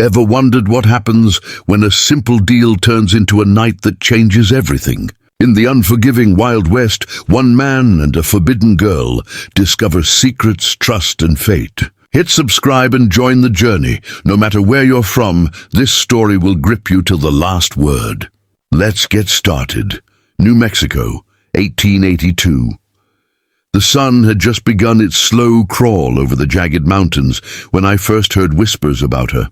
Ever wondered what happens when a simple deal turns into a night that changes everything? In the unforgiving Wild West, one man and a forbidden girl discover secrets, trust, and fate. Hit subscribe and join the journey. No matter where you're from, this story will grip you till the last word. Let's get started. New Mexico, 1882. The sun had just begun its slow crawl over the jagged mountains when I first heard whispers about her.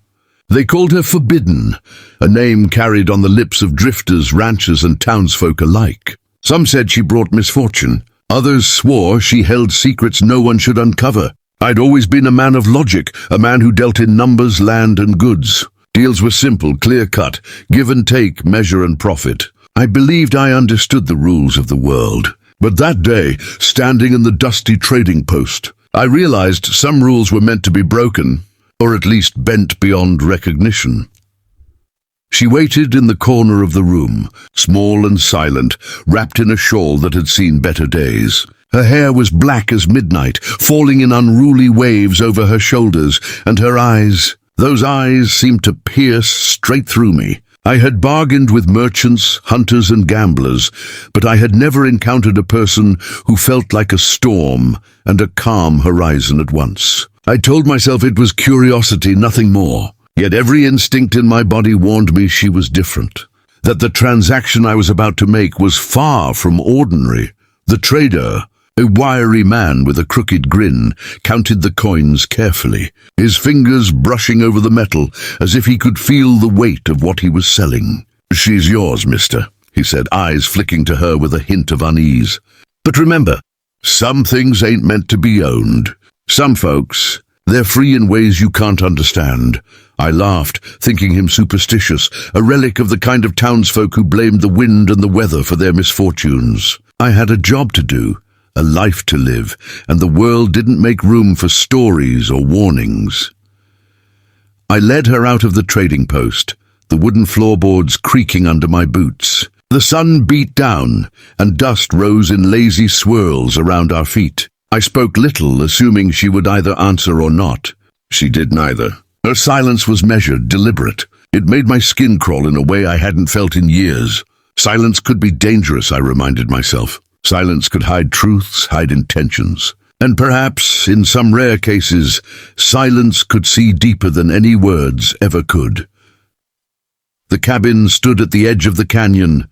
They called her Forbidden, a name carried on the lips of drifters, ranchers, and townsfolk alike. Some said she brought misfortune. Others swore she held secrets no one should uncover. I'd always been a man of logic, a man who dealt in numbers, land, and goods. Deals were simple, clear-cut, give and take, measure and profit. I believed I understood the rules of the world. But that day, standing in the dusty trading post, I realized some rules were meant to be broken, or at least bent beyond recognition. She waited in the corner of the room, small and silent, wrapped in a shawl that had seen better days. Her hair was black as midnight, falling in unruly waves over her shoulders, and her eyes, those eyes seemed to pierce straight through me. I had bargained with merchants, hunters, and gamblers, but I had never encountered a person who felt like a storm and a calm horizon at once. I told myself it was curiosity, nothing more. Yet every instinct in my body warned me she was different, that the transaction I was about to make was far from ordinary. The trader, a wiry man with a crooked grin, counted the coins carefully, his fingers brushing over the metal as if he could feel the weight of what he was selling. "She's yours, mister," he said, eyes flicking to her with a hint of unease. "But remember, some things ain't meant to be owned. Some folks, they're free in ways you can't understand." I laughed, thinking him superstitious, a relic of the kind of townsfolk who blamed the wind and the weather for their misfortunes. I had a job to do, a life to live, and the world didn't make room for stories or warnings. I led her out of the trading post, the wooden floorboards creaking under my boots. The sun beat down, and dust rose in lazy swirls around our feet. I spoke little, assuming she would either answer or not. She did neither. Her silence was measured, deliberate. It made my skin crawl in a way I hadn't felt in years. Silence could be dangerous, I reminded myself. Silence could hide truths, hide intentions. And perhaps, in some rare cases, silence could see deeper than any words ever could. The cabin stood at the edge of the canyon,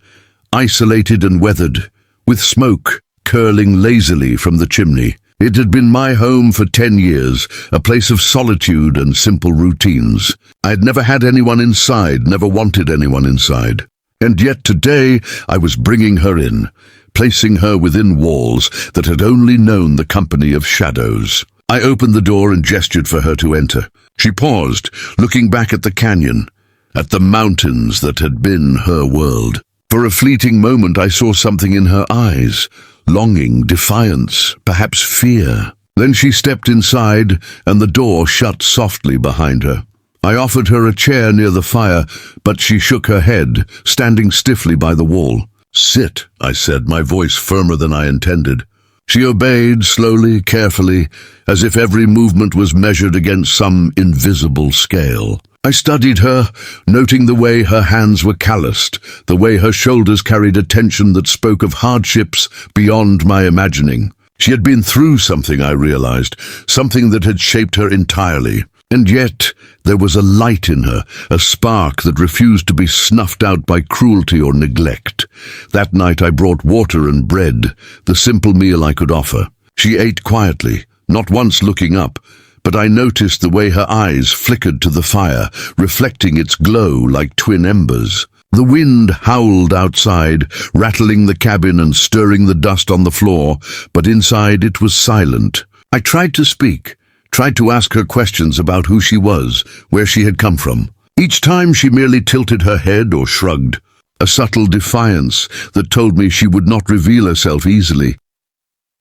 isolated and weathered, with smoke curling lazily from the chimney. It had been my home for 10 years, a place of solitude and simple routines. I had never had anyone inside, never wanted anyone inside. And yet today I was bringing her in, placing her within walls that had only known the company of shadows. I opened the door and gestured for her to enter. She paused, looking back at the canyon, at the mountains that had been her world. For a fleeting moment I saw something in her eyes, longing, defiance, perhaps fear. Then she stepped inside, and the door shut softly behind her. I offered her a chair near the fire, but she shook her head, standing stiffly by the wall. "Sit," I said, my voice firmer than I intended. She obeyed, slowly, carefully, as if every movement was measured against some invisible scale. I studied her, noting the way her hands were calloused, the way her shoulders carried a tension that spoke of hardships beyond my imagining. She had been through something, I realized, something that had shaped her entirely. And yet there was a light in her, a spark that refused to be snuffed out by cruelty or neglect. That night I brought water and bread, the simple meal I could offer. She ate quietly, not once looking up, but I noticed the way her eyes flickered to the fire, reflecting its glow like twin embers. The wind howled outside, rattling the cabin and stirring the dust on the floor, but inside it was silent. I tried to speak, tried to ask her questions about who she was, where she had come from. Each time she merely tilted her head or shrugged, a subtle defiance that told me she would not reveal herself easily.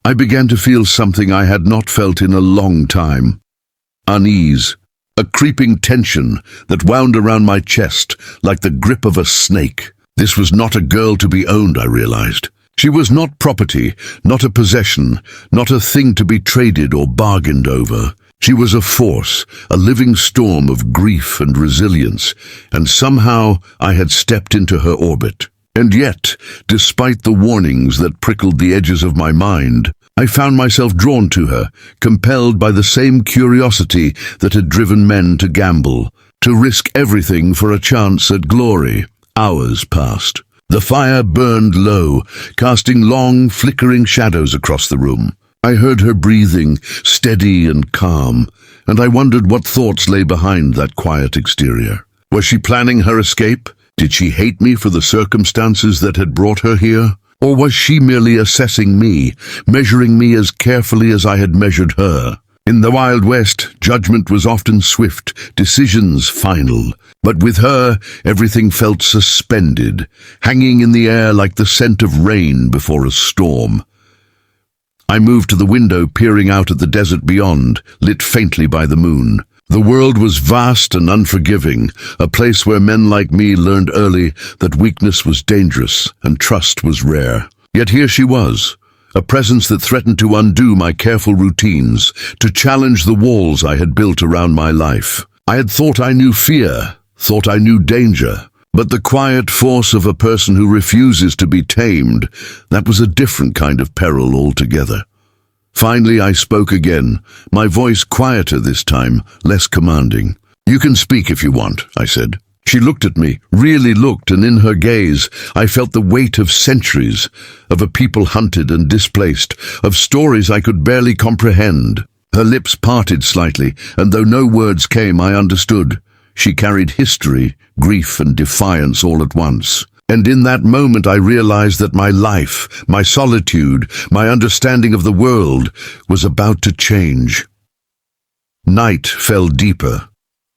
I began to feel something I had not felt in a long time. Unease, a creeping tension that wound around my chest like the grip of a snake. This was not a girl to be owned, I realized. She was not property, not a possession, not a thing to be traded or bargained over. She was a force, a living storm of grief and resilience, and somehow I had stepped into her orbit. And yet, despite the warnings that prickled the edges of my mind, I found myself drawn to her, compelled by the same curiosity that had driven men to gamble, to risk everything for a chance at glory. Hours passed. The fire burned low, casting long, flickering shadows across the room. I heard her breathing, steady and calm, and I wondered what thoughts lay behind that quiet exterior. Was she planning her escape? Did she hate me for the circumstances that had brought her here? Or was she merely assessing me, measuring me as carefully as I had measured her? In the Wild West, judgment was often swift, decisions final. But with her, everything felt suspended, hanging in the air like the scent of rain before a storm. I moved to the window, peering out at the desert beyond, lit faintly by the moon. The world was vast and unforgiving, a place where men like me learned early that weakness was dangerous and trust was rare. Yet here she was, a presence that threatened to undo my careful routines, to challenge the walls I had built around my life. I had thought I knew fear, thought I knew danger, but the quiet force of a person who refuses to be tamed, that was a different kind of peril altogether. Finally, I spoke again, my voice quieter this time, less commanding. "You can speak if you want," I said. She looked at me, really looked, and in her gaze I felt the weight of centuries, of a people hunted and displaced, of stories I could barely comprehend. Her lips parted slightly, and though no words came, I understood. She carried history, grief and defiance all at once. And in that moment I realized that my life, my solitude, my understanding of the world was about to change. Night fell deeper,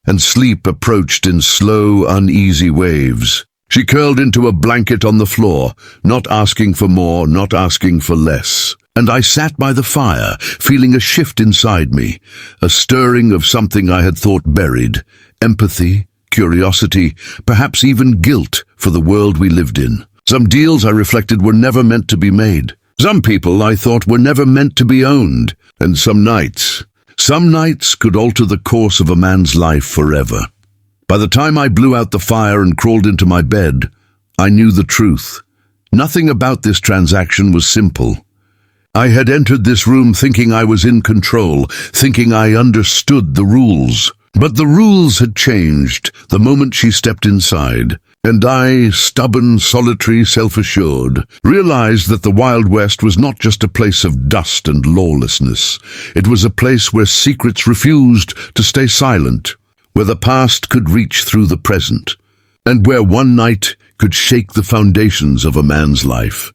and sleep approached in slow, uneasy waves. She curled into a blanket on the floor, not asking for more, not asking for less. And I sat by the fire, feeling a shift inside me, a stirring of something I had thought buried, empathy, curiosity, perhaps even guilt for the world we lived in. Some deals, I reflected, were never meant to be made. Some people, I thought, were never meant to be owned. And some nights could alter the course of a man's life forever. By the time I blew out the fire and crawled into my bed, I knew the truth. Nothing about this transaction was simple. I had entered this room thinking I was in control, thinking I understood the rules. But the rules had changed the moment she stepped inside, and I, stubborn, solitary, self-assured, realized that the Wild West was not just a place of dust and lawlessness. It was a place where secrets refused to stay silent, where the past could reach through the present, and where one night could shake the foundations of a man's life.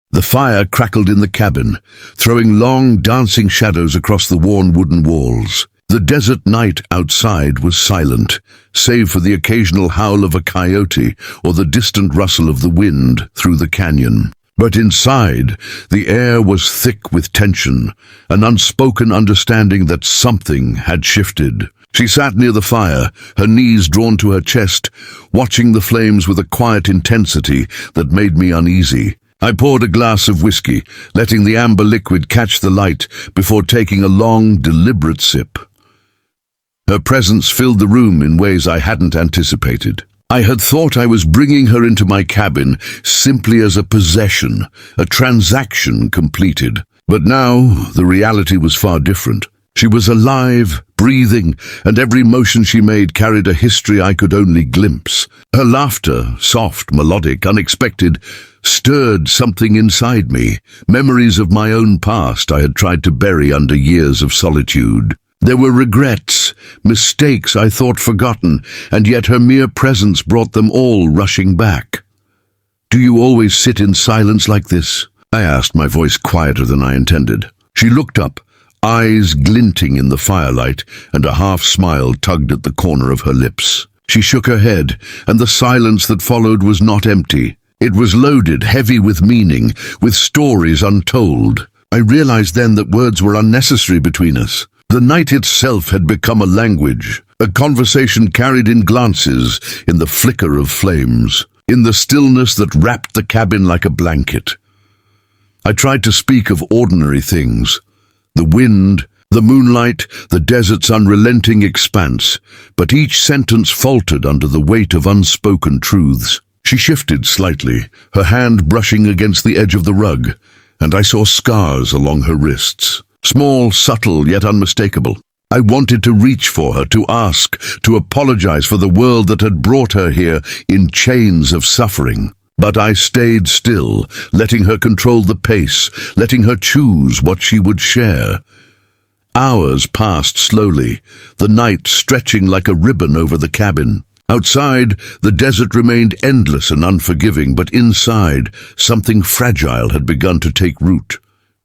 The fire crackled in the cabin, throwing long, dancing shadows across the worn wooden walls. The desert night outside was silent, save for the occasional howl of a coyote or the distant rustle of the wind through the canyon. But inside, the air was thick with tension, an unspoken understanding that something had shifted. She sat near the fire, her knees drawn to her chest, watching the flames with a quiet intensity that made me uneasy. I poured a glass of whiskey, letting the amber liquid catch the light before taking a long, deliberate sip. Her presence filled the room in ways I hadn't anticipated. I had thought I was bringing her into my cabin simply as a possession, a transaction completed. But now the reality was far different. She was alive, breathing, and every motion she made carried a history I could only glimpse. Her laughter, soft, melodic, unexpected, stirred something inside me, memories of my own past I had tried to bury under years of solitude. There were regrets, mistakes I thought forgotten, and yet her mere presence brought them all rushing back. "Do you always sit in silence like this?" I asked, my voice quieter than I intended. She looked up, eyes glinting in the firelight, and a half-smile tugged at the corner of her lips. She shook her head, and the silence that followed was not empty. It was loaded, heavy with meaning, with stories untold. I realized then that words were unnecessary between us. The night itself had become a language, a conversation carried in glances, in the flicker of flames, in the stillness that wrapped the cabin like a blanket. I tried to speak of ordinary things, The wind, the moonlight, the desert's unrelenting expanse, but each sentence faltered under the weight of unspoken truths. She shifted slightly, her hand brushing against the edge of the rug, and I saw scars along her wrists. Small, subtle, yet unmistakable. I wanted to reach for her, to ask, to apologize for the world that had brought her here in chains of suffering. But I stayed still, letting her control the pace, letting her choose what she would share. Hours passed slowly, the night stretching like a ribbon over the cabin. Outside, the desert remained endless and unforgiving, but inside, something fragile had begun to take root.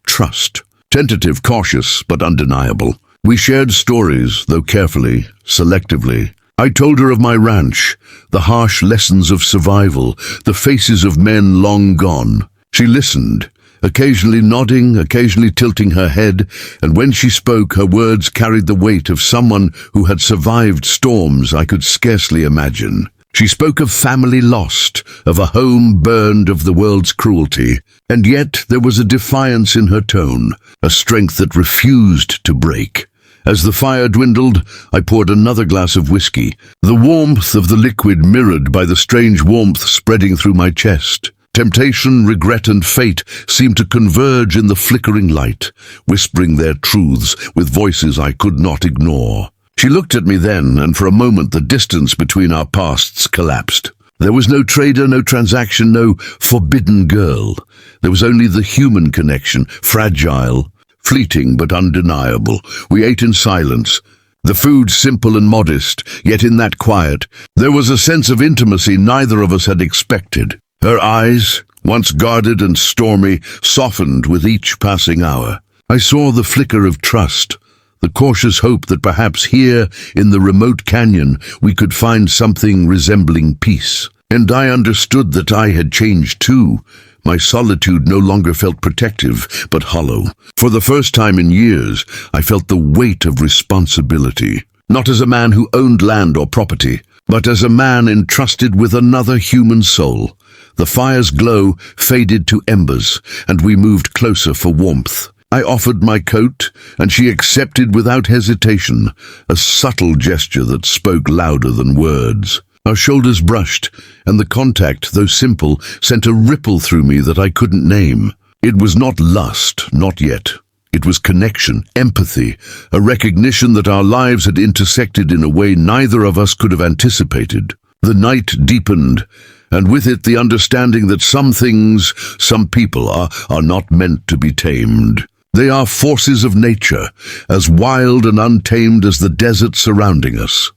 Trust. Tentative, cautious, but undeniable. We shared stories, though carefully, selectively. I told her of my ranch, the harsh lessons of survival, the faces of men long gone. She listened, occasionally nodding, occasionally tilting her head, and when she spoke, her words carried the weight of someone who had survived storms I could scarcely imagine. She spoke of family lost, of a home burned, of the world's cruelty, and yet there was a defiance in her tone, a strength that refused to break. As the fire dwindled, I poured another glass of whiskey, the warmth of the liquid mirrored by the strange warmth spreading through my chest. Temptation, regret, and fate seemed to converge in the flickering light, whispering their truths with voices I could not ignore. She looked at me then, and for a moment the distance between our pasts collapsed. There was no trader, no transaction, no forbidden girl. There was only the human connection, fragile, fleeting but undeniable. We ate in silence, the food simple and modest, yet in that quiet, there was a sense of intimacy neither of us had expected. Her eyes, once guarded and stormy, softened with each passing hour. I saw the flicker of trust, the cautious hope that perhaps here, in the remote canyon, we could find something resembling peace. And I understood that I had changed too. My solitude no longer felt protective, but hollow. For the first time in years, I felt the weight of responsibility. Not as a man who owned land or property, but as a man entrusted with another human soul. The fire's glow faded to embers, and we moved closer for warmth. I offered my coat, and she accepted without hesitation, a subtle gesture that spoke louder than words. Our shoulders brushed, and the contact, though simple, sent a ripple through me that I couldn't name. It was not lust, not yet. It was connection, empathy, a recognition that our lives had intersected in a way neither of us could have anticipated. The night deepened, and with it the understanding that some things, some people are not meant to be tamed. They are forces of nature, as wild and untamed as the desert surrounding us.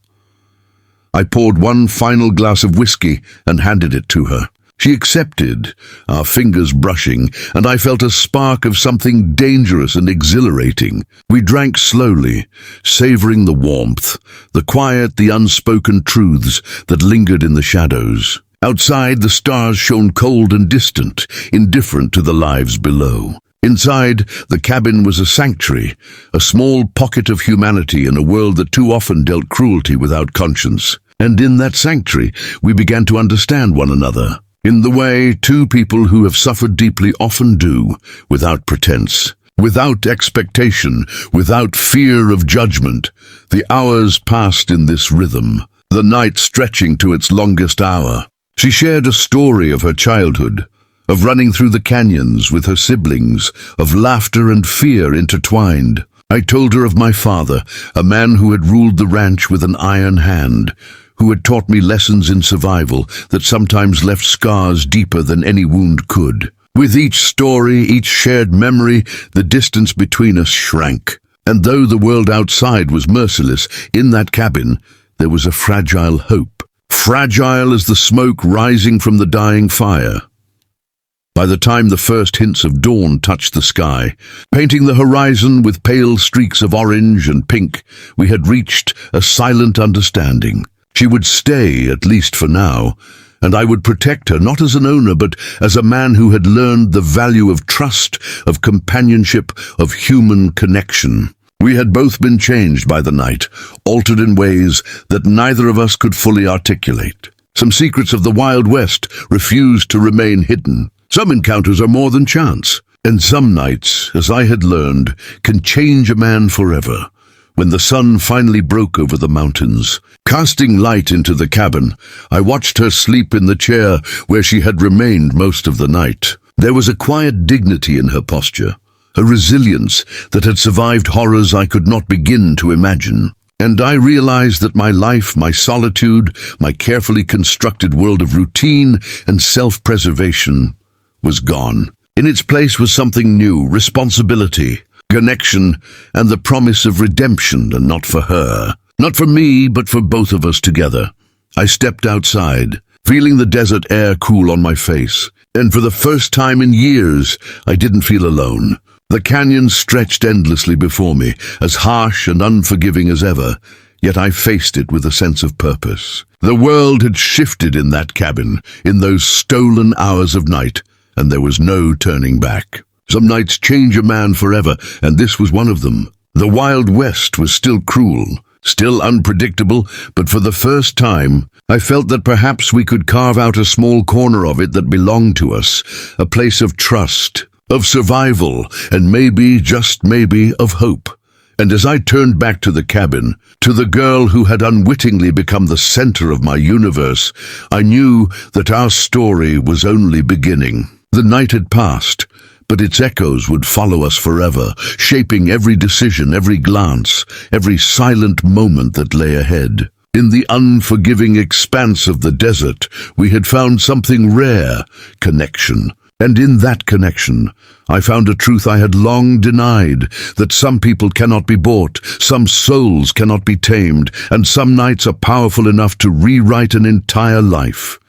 I poured one final glass of whiskey and handed it to her. She accepted, our fingers brushing, and I felt a spark of something dangerous and exhilarating. We drank slowly, savoring the warmth, the quiet, the unspoken truths that lingered in the shadows. Outside, the stars shone cold and distant, indifferent to the lives below. Inside, the cabin was a sanctuary, a small pocket of humanity in a world that too often dealt cruelty without conscience. And in that sanctuary, we began to understand one another, in the way two people who have suffered deeply often do, without pretense, without expectation, without fear of judgment. The hours passed in this rhythm, the night stretching to its longest hour. She shared a story of her childhood, of running through the canyons with her siblings, of laughter and fear intertwined. I told her of my father, a man who had ruled the ranch with an iron hand, who had taught me lessons in survival that sometimes left scars deeper than any wound could. With each story, each shared memory, the distance between us shrank. And though the world outside was merciless, in that cabin there was a fragile hope. Fragile as the smoke rising from the dying fire. By the time the first hints of dawn touched the sky, painting the horizon with pale streaks of orange and pink, we had reached a silent understanding. She would stay, at least for now, and I would protect her, not as an owner, but as a man who had learned the value of trust, of companionship, of human connection. We had both been changed by the night, altered in ways that neither of us could fully articulate. Some secrets of the Wild West refused to remain hidden. Some encounters are more than chance. And some nights, as I had learned, can change a man forever. When the sun finally broke over the mountains, casting light into the cabin, I watched her sleep in the chair where she had remained most of the night. There was a quiet dignity in her posture, a resilience that had survived horrors I could not begin to imagine. And I realized that my life, my solitude, my carefully constructed world of routine and self-preservation was gone. In its place was something new, responsibility, connection, and the promise of redemption, and not for her. Not for me, but for both of us together. I stepped outside, feeling the desert air cool on my face, and for the first time in years, I didn't feel alone. The canyon stretched endlessly before me, as harsh and unforgiving as ever, yet I faced it with a sense of purpose. The world had shifted in that cabin, in those stolen hours of night, and there was no turning back. Some nights change a man forever, and this was one of them. The Wild West was still cruel, still unpredictable, but for the first time, I felt that perhaps we could carve out a small corner of it that belonged to us, a place of trust, of survival, and maybe, just maybe, of hope. And as I turned back to the cabin, to the girl who had unwittingly become the center of my universe, I knew that our story was only beginning. The night had passed, but its echoes would follow us forever, shaping every decision, every glance, every silent moment that lay ahead. In the unforgiving expanse of the desert, we had found something rare, connection. And in that connection, I found a truth I had long denied, that some people cannot be bought, some souls cannot be tamed, and some nights are powerful enough to rewrite an entire life.